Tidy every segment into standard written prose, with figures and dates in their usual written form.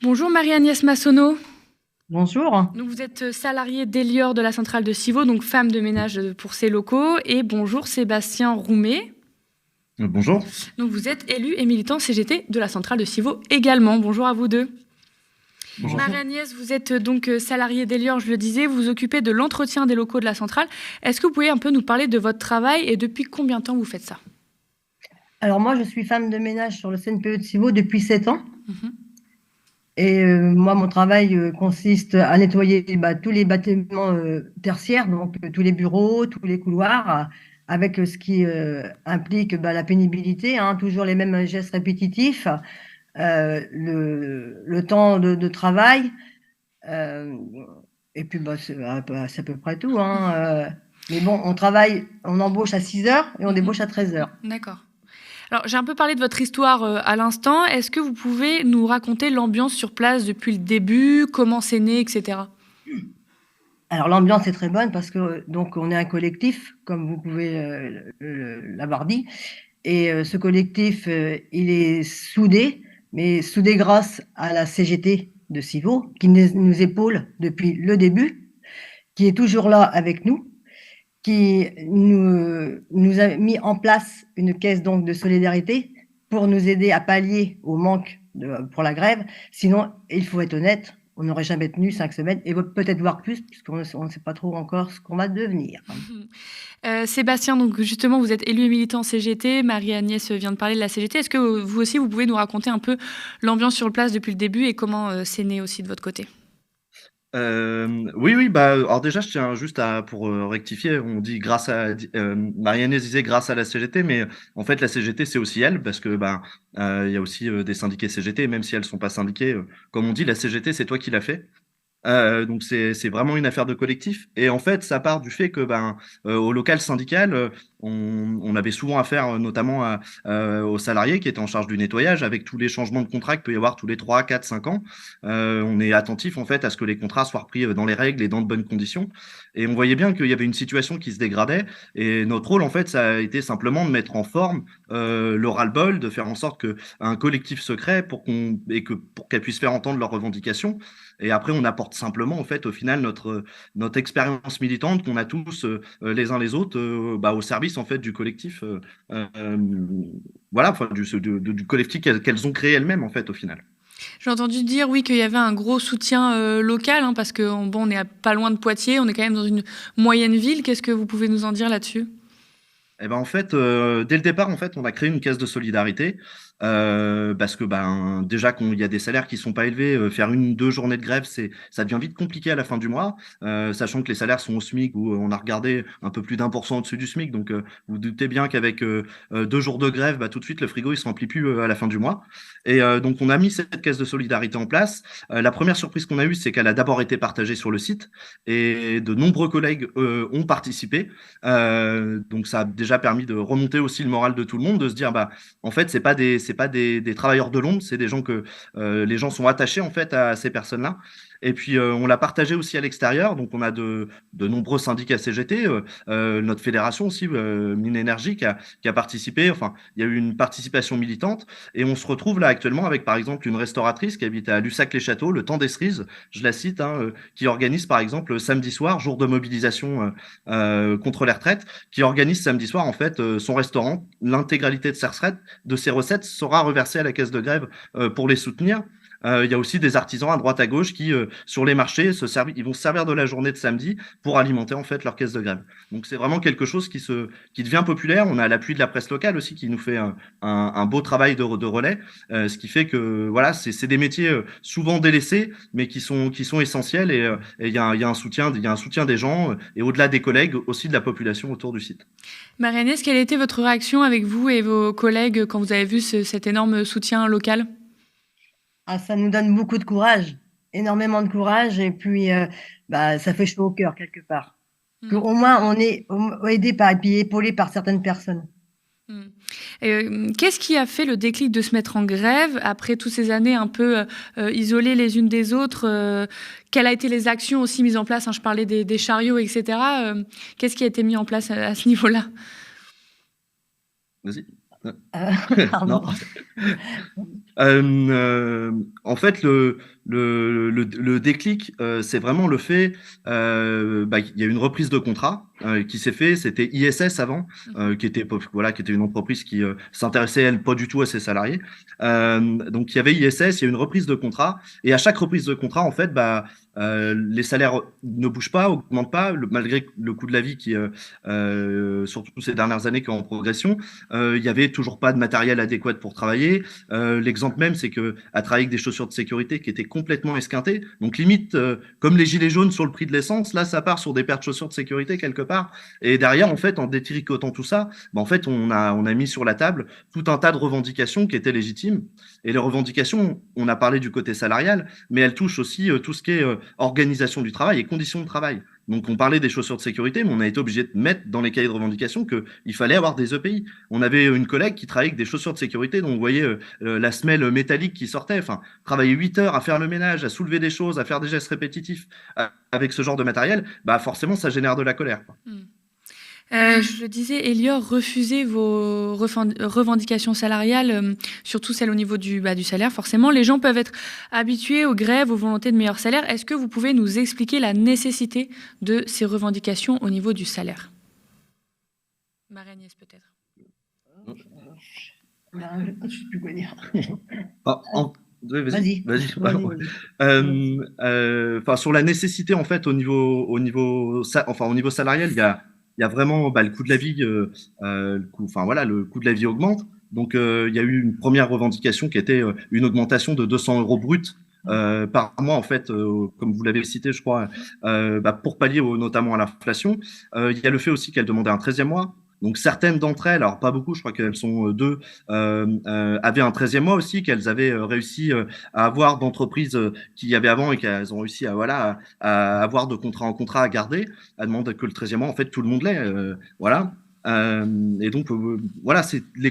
Bonjour Marie-Agnès Massonneau. Bonjour. Donc vous êtes salariée d'Elior de la centrale de Civaux, donc femme de ménage pour ces locaux. Et bonjour Sébastien Roumet. Bonjour. Donc vous êtes élu et militant CGT de la centrale de Civaux également. Bonjour à vous deux. Bonjour. Marie-Agnès, vous êtes donc salariée d'Elior, je le disais, vous vous occupez de l'entretien des locaux de la centrale. Est-ce que vous pouvez un peu nous parler de votre travail et depuis combien de temps vous faites ça? Alors moi, je suis femme de ménage sur le CNPE de Civaux depuis 7 ans. Mhm. Et moi, mon travail consiste à nettoyer tous les bâtiments tertiaires, donc tous les bureaux, tous les couloirs, avec ce qui implique la pénibilité, hein, toujours les mêmes gestes répétitifs, le temps de travail. euh, et puis, c'est à peu près tout, hein. Mais bon, on embauche à 6 heures et on débauche à 13 heures. D'accord. Alors, j'ai un peu parlé de votre histoire à l'instant. Est-ce que vous pouvez nous raconter l'ambiance sur place depuis le début, comment c'est né, etc. Alors l'ambiance est très bonne parce que donc on est un collectif, comme vous pouvez l'avoir dit, et ce collectif il est soudé, mais soudé grâce à la CGT de Civaux qui nous épaule depuis le début, qui est toujours là avec nous, qui nous a mis en place une caisse donc de solidarité pour nous aider à pallier au manque pour la grève. Sinon, il faut être honnête, on n'aurait jamais tenu 5 semaines et peut-être voir plus, puisqu'on ne sait pas trop encore ce qu'on va devenir. Sébastien, donc justement, vous êtes élu et militant CGT. Marie-Agnès vient de parler de la CGT. Est-ce que vous aussi, vous pouvez nous raconter un peu l'ambiance sur place depuis le début et comment c'est né aussi de votre côté? Oui, bah, alors déjà, je tiens juste pour rectifier, on dit Marie-Agnès disait grâce à la CGT, mais en fait, la CGT, c'est aussi elle, parce que il y a aussi des syndiqués CGT, même si elles sont pas syndiquées, comme on dit, la CGT, c'est toi qui l'as fait. Donc c'est vraiment une affaire de collectif. Et en fait, ça part du fait que au local syndical, on avait souvent affaire notamment aux salariés qui étaient en charge du nettoyage, avec tous les changements de contrat qu'il peut y avoir tous les 3 4 5 ans. On est attentif en fait à ce que les contrats soient repris dans les règles et dans de bonnes conditions. Et on voyait bien qu'il y avait une situation qui se dégradait. Et notre rôle en fait, ça a été simplement de mettre en forme le ras-le-bol, de faire en sorte que un collectif se crée pour qu'elles puissent faire entendre leurs revendications. Et après, on apporte simplement, en fait, au final, notre expérience militante qu'on a tous les uns les autres au service, en fait, du collectif. Euh, voilà, enfin, du collectif qu'elles ont créé elles-mêmes, en fait, au final. J'ai entendu dire, oui, qu'il y avait un gros soutien local, hein, parce que bon, on n'est pas loin de Poitiers, on est quand même dans une moyenne ville. Qu'est-ce que vous pouvez nous en dire là-dessus? Eh ben, en fait, dès le départ, en fait, on a créé une caisse de solidarité parce que déjà qu'il y a des salaires qui sont pas élevés, faire 1 ou 2 journées de grève, ça devient vite compliqué à la fin du mois, sachant que les salaires sont au SMIC où on a regardé un peu plus d'1% au-dessus du SMIC. Donc, vous vous doutez bien qu'avec 2 jours de grève, tout de suite le frigo il se remplit plus à la fin du mois. Et donc, on a mis cette caisse de solidarité en place. La première surprise qu'on a eue, c'est qu'elle a d'abord été partagée sur le site et de nombreux collègues ont participé. Donc ça a déjà permis de remonter aussi le moral de tout le monde, de se dire en fait c'est pas des travailleurs de l'ombre, c'est des gens que les gens sont attachés en fait à ces personnes-là. Et puis on l'a partagé aussi à l'extérieur, donc on a de nombreux syndicats CGT, notre fédération aussi, Mine Énergie, qui a participé. Enfin, il y a eu une participation militante, et on se retrouve là actuellement avec par exemple une restauratrice qui habite à Lussac-les-Châteaux, le Temps des Cerises, je la cite, hein, qui organise par exemple samedi soir, jour de mobilisation contre les retraites, qui organise samedi soir en fait son restaurant. L'intégralité de ses recettes sera reversée à la caisse de grève pour les soutenir. Il y a aussi des artisans à droite à gauche qui, sur les marchés, ils vont se servir de la journée de samedi pour alimenter en fait leur caisse de grève. Donc c'est vraiment quelque chose qui devient populaire. On a l'appui de la presse locale aussi qui nous fait un beau travail de relais, ce qui fait que voilà, c'est des métiers souvent délaissés, mais qui sont essentiels. Et il y a un soutien, il y a un soutien des gens et au-delà des collègues aussi de la population autour du site. Marie-Agnès, quelle était votre réaction avec vous et vos collègues quand vous avez vu cet énorme soutien local? Ah, ça nous donne beaucoup de courage, énormément de courage, et puis ça fait chaud au cœur quelque part. Au moins on est aidé et puis épaulé par certaines personnes. Qu'est-ce qui a fait le déclic de se mettre en grève après toutes ces années un peu isolées les unes des autres? Quelles ont été les actions aussi mises en place, hein, je parlais des chariots, etc. Qu'est-ce qui a été mis en place à ce niveau-là? Vas-y. Pardon. Non. En fait, le déclic, c'est vraiment le fait, il y a une reprise de contrat qui s'est fait. C'était ISS avant, voilà, qui était une entreprise qui s'intéressait elle pas du tout à ses salariés. Donc il y avait ISS, il y a eu une reprise de contrat, et à chaque reprise de contrat, en fait, les salaires ne bougent pas, augmentent pas, malgré le coût de la vie qui, surtout ces dernières années, qui est en progression. Il y avait toujours pas de matériel adéquat pour travailler. L'exemple même, c'est que à travailler avec des chaussures de sécurité qui étaient complètement esquintées, donc limite comme les gilets jaunes sur le prix de l'essence, là ça part sur des paires de chaussures de sécurité quelque part. Et derrière, en fait, en détricotant tout ça, en fait, on a mis sur la table tout un tas de revendications qui étaient légitimes. Et les revendications, on a parlé du côté salarial, mais elles touchent aussi tout ce qui est organisation du travail et conditions de travail. Donc, on parlait des chaussures de sécurité, mais on a été obligé de mettre dans les cahiers de revendication qu'il fallait avoir des EPI. On avait une collègue qui travaillait avec des chaussures de sécurité, dont on voyait la semelle métallique qui sortait. Enfin, travailler 8 heures à faire le ménage, à soulever des choses, à faire des gestes répétitifs avec ce genre de matériel, forcément, ça génère de la colère, quoi. Je le disais, Elior, refusez vos revendications salariales, surtout celles au niveau du salaire. Forcément, les gens peuvent être habitués aux grèves, aux volontés de meilleurs salaires. Est-ce que vous pouvez nous expliquer la nécessité de ces revendications au niveau du salaire? Marie-Agnès, peut-être. Je ne sais plus quoi dire. Vas-y. Sur la nécessité, en fait, au niveau salarial, il y a vraiment le coût de la vie, le coût de la vie augmente. Donc, il y a eu une première revendication qui était une augmentation de 200 euros bruts par mois, en fait, comme vous l'avez cité, je crois, pour pallier notamment à l'inflation. Il y a le fait aussi qu'elle demandait un 13e mois. Donc certaines d'entre elles, alors pas beaucoup, je crois qu'elles sont deux, avaient un 13e mois aussi, qu'elles avaient réussi à avoir d'entreprises qu'il y avait avant et qu'elles ont réussi à avoir de contrat en contrat à garder. Elles demandent que le 13e mois, en fait, tout le monde l'ait. Voilà. Et donc, voilà,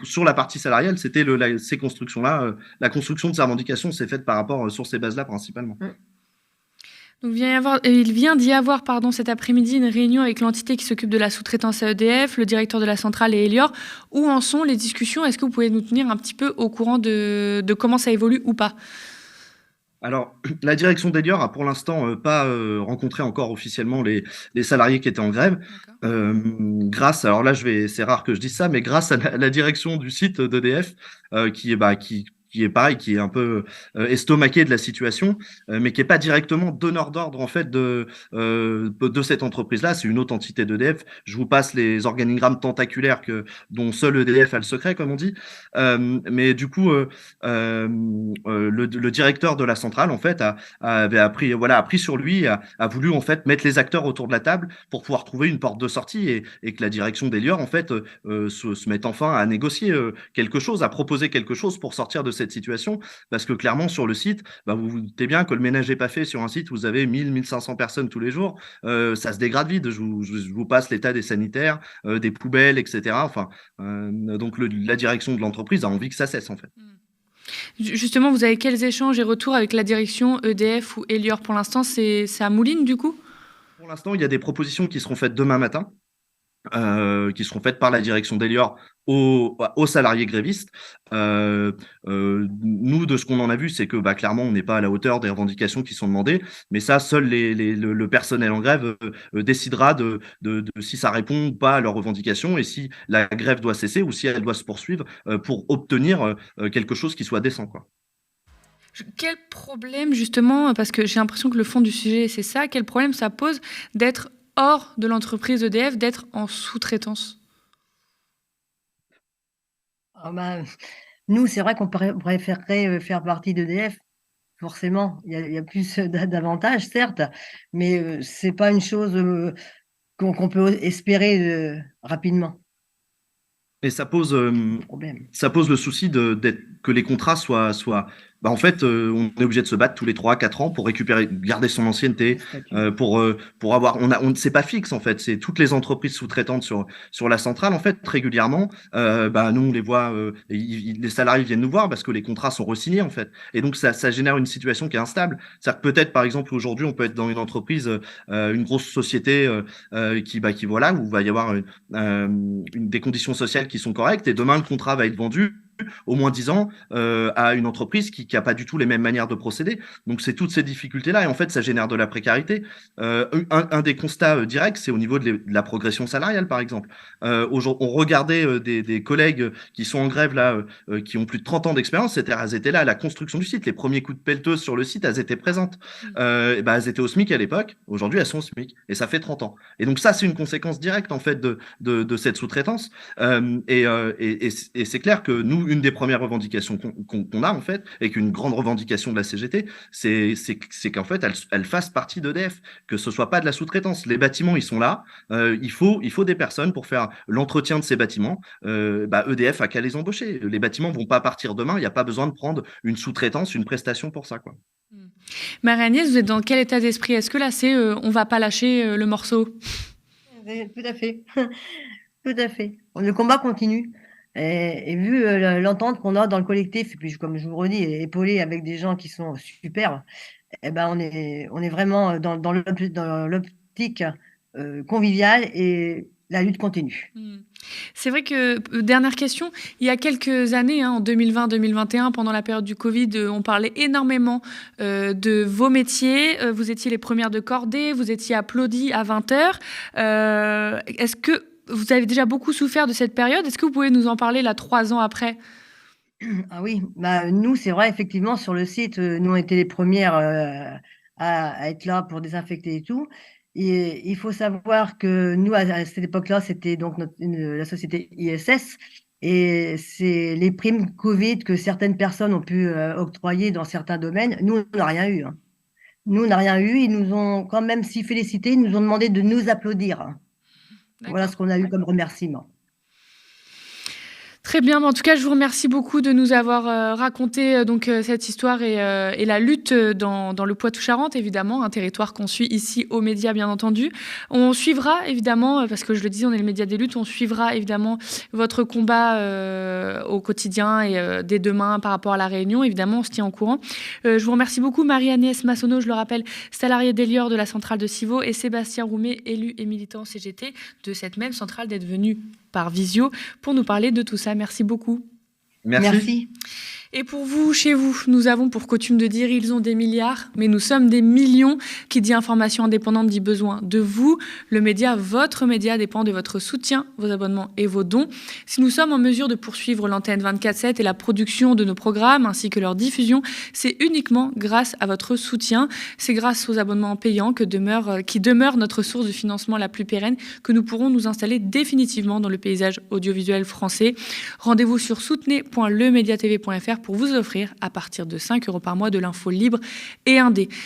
sur la partie salariale, c'était ces constructions-là. La construction de ces revendications s'est faite par rapport sur ces bases-là principalement. Donc, il vient d'y avoir cet après-midi une réunion avec l'entité qui s'occupe de la sous-traitance à EDF, le directeur de la centrale et Elior. Où en sont les discussions? Est-ce que vous pouvez nous tenir un petit peu au courant de comment ça évolue ou pas? Alors, la direction d'Elior a pour l'instant pas rencontré encore officiellement les salariés qui étaient en grève. Alors là, c'est rare que je dise ça, mais grâce à la direction du site d'EDF, qui est pareil, qui est un peu estomaqué de la situation, mais qui est pas directement donneur d'ordre en fait de cette entreprise-là. C'est une autre entité d'EDF. Je vous passe les organigrammes tentaculaires dont seul EDF a le secret, comme on dit. Mais du coup, le directeur de la centrale en fait a pris sur lui, a voulu en fait mettre les acteurs autour de la table pour pouvoir trouver une porte de sortie et que la direction d'Elior en fait se mette enfin à négocier quelque chose, à proposer quelque chose pour sortir de cette situation, parce que clairement sur le site, vous vous doutez bien que le ménage n'est pas fait sur un site où vous avez 1 500 personnes tous les jours, ça se dégrade vite. Je vous passe l'état des sanitaires, des poubelles, etc. Enfin, donc la direction de l'entreprise a envie que ça cesse en fait. Justement, vous avez quels échanges et retours avec la direction EDF ou Elior? Pour l'instant, c'est à Mouline du coup? Pour l'instant, il y a des propositions qui seront faites demain matin. Qui seront faites par la direction d'Elior aux salariés grévistes. Nous, de ce qu'on en a vu, c'est que clairement, on n'est pas à la hauteur des revendications qui sont demandées, mais ça, seul le personnel en grève décidera de si ça répond ou pas à leurs revendications et si la grève doit cesser ou si elle doit se poursuivre pour obtenir quelque chose qui soit décent, quoi. Quel problème, justement, parce que j'ai l'impression que le fond du sujet, c'est ça, quel problème ça pose d'être hors de l'entreprise EDF, d'être en sous-traitance? Nous, c'est vrai qu'on préférerait faire partie d'EDF. Forcément, il y a plus d'avantages, certes, mais c'est pas une chose qu'on peut espérer rapidement. Et ça pose le souci que les contrats soient en fait, on est obligé de se battre tous les 3 4 ans pour récupérer, garder son ancienneté, pour avoir, c'est pas fixe en fait, c'est toutes les entreprises sous-traitantes sur la centrale en fait régulièrement. Nous on les voit, les salariés viennent nous voir parce que les contrats sont re-signés en fait, et donc ça génère une situation qui est instable. C'est-à-dire que peut-être par exemple aujourd'hui on peut être dans une entreprise, une grosse société qui voilà où va y avoir des conditions sociales qui sont correctes, et demain le contrat va être vendu au moins 10 ans à une entreprise qui n'a pas du tout les mêmes manières de procéder. Donc c'est toutes ces difficultés-là, et en fait ça génère de la précarité. Un des constats directs, c'est au niveau de la progression salariale, par exemple. On regardait des collègues qui sont en grève là, qui ont plus de 30 ans d'expérience, elles étaient là à la construction du site. Les premiers coups de pelleteuse sur le site, elles étaient présentes. Elles étaient au SMIC à l'époque, aujourd'hui elles sont au SMIC, et ça fait 30 ans. Et donc ça, c'est une conséquence directe en fait de cette sous-traitance. Et c'est clair que nous, une des premières revendications qu'on a en fait, et qu'une grande revendication de la CGT, c'est qu'en fait elle fasse partie d'EDF, que ce soit pas de la sous-traitance. Les bâtiments, ils sont là, il faut des personnes pour faire l'entretien de ces bâtiments. EDF a qu'à les embaucher. Les bâtiments vont pas partir demain, il n'y a pas besoin de prendre une sous-traitance, une prestation pour ça, quoi. Marie-Agnès, vous êtes dans quel état d'esprit? Est-ce que là, c'est on va pas lâcher le morceau? Tout à fait. Tout à fait. Le combat continue. Et vu l'entente qu'on a dans le collectif, et puis comme je vous redis, épaulé avec des gens qui sont super, on est vraiment dans l'optique conviviale, et la lutte continue. C'est vrai que, dernière question, il y a quelques années, en 2020-2021, pendant la période du Covid, on parlait énormément de vos métiers. Vous étiez les premières de cordée, vous étiez applaudis à 20h. Est-ce que vous avez déjà beaucoup souffert de cette période? Est-ce que vous pouvez nous en parler là 3 ans après? Ah oui, nous, c'est vrai, effectivement, sur le site, nous, on était les premières à être là pour désinfecter et tout. Et il faut savoir que nous, à cette époque-là, c'était donc la société ISS. Et c'est les primes Covid que certaines personnes ont pu octroyer dans certains domaines. Nous, on n'a rien eu. Nous, on n'a rien eu. Ils nous ont quand même, si félicités, ils nous ont demandé de nous applaudir. Voilà ce qu'on a eu comme remerciement. Très bien, en tout cas, je vous remercie beaucoup de nous avoir raconté cette histoire et la lutte dans le Poitou-Charentes, évidemment, un territoire qu'on suit ici aux médias, bien entendu. On suivra, évidemment, parce que je le disais, on est le média des luttes, on suivra, évidemment, votre combat au quotidien et dès demain par rapport à la Réunion. Évidemment, on se tient au courant. Je vous remercie beaucoup, Marie-Agnès Massonneau, je le rappelle, salariée d'Elior de la centrale de Civaux, et Sébastien Roumet, élu et militant CGT de cette même centrale, d'être venu par visio pour nous parler de tout ça. Merci beaucoup. Merci. Et pour vous, chez vous, nous avons pour coutume de dire ils ont des milliards, mais nous sommes des millions. Qui dit information indépendante dit besoin de vous. Le média, votre média, dépend de votre soutien, vos abonnements et vos dons. Si nous sommes en mesure de poursuivre l'antenne 24/7 et la production de nos programmes ainsi que leur diffusion, c'est uniquement grâce à votre soutien. C'est grâce aux abonnements payants qui demeurent notre source de financement la plus pérenne que nous pourrons nous installer définitivement dans le paysage audiovisuel français. Rendez-vous sur soutenez.lemediatv.fr pour vous offrir à partir de 5 € par mois de l'info libre et indé.